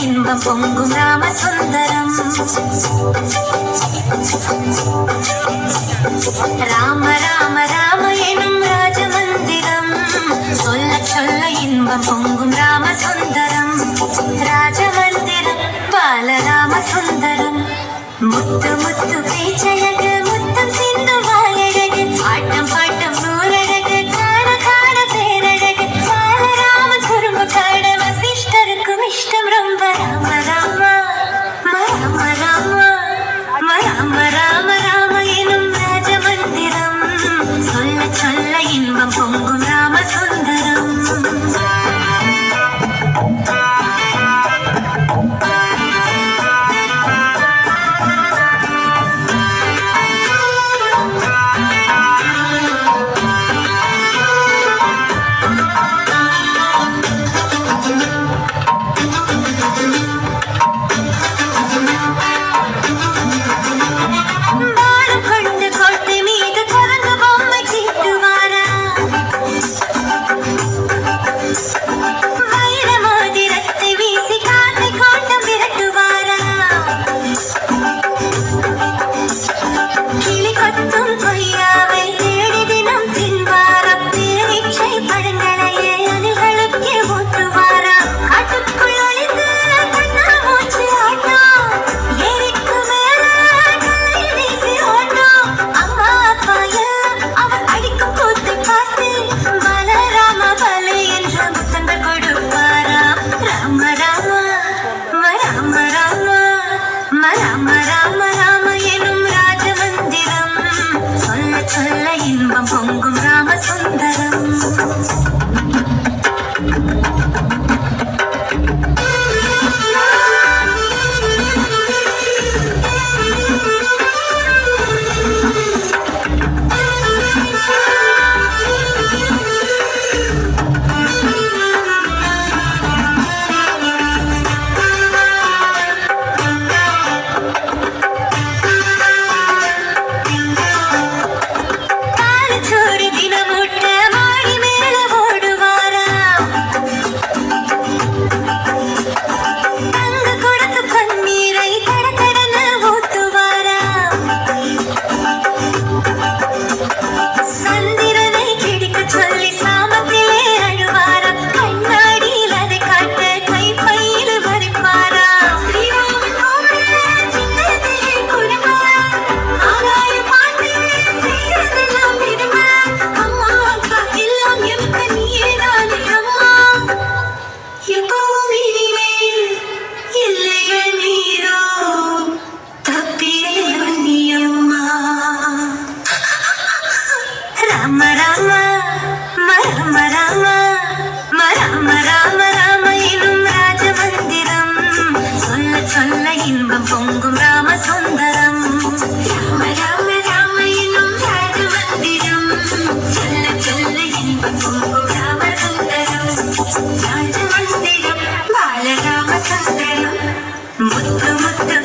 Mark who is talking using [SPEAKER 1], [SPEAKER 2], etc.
[SPEAKER 1] இன்பம் பொங்கும் ராம சுந்தரம். ராம ராம ராம எனும் ராஜமந்திரம், சொல்ல சொல்ல இன்பம் பொங்கும் ராம சுந்தரம். ராஜமந்திரம் பாலராம சுந்தரம். முத்து முத்து பேச்சழகு, முத்தம் சிந்தும் வாயழகு, ஆட்டம் பாட்டம் நூலழகு, காண காண பேரழகு, பாலராமன் குறும்பு காட வசிஷ்டருக்கும் இஷ்டம் ரொம்ப. ராம ராம ராம ராம ராம ராம ராம எனும் ராஜமந்திரம், சொல்ல சொல்ல இன்பம் பொங்கும் ராம சுந்தரம். பொங்கும் ராம சுந்தரம். இன்பம் பொங்கும் ராம சுந்தரம். ராம ராம எனும் ராஜமந்திரம், சொல்ல சொல்ல இன்பம் பொங்கும் ராம சுந்தரம். ராஜமந்திரம் பாலராம சுந்தரம். முத்து முத்து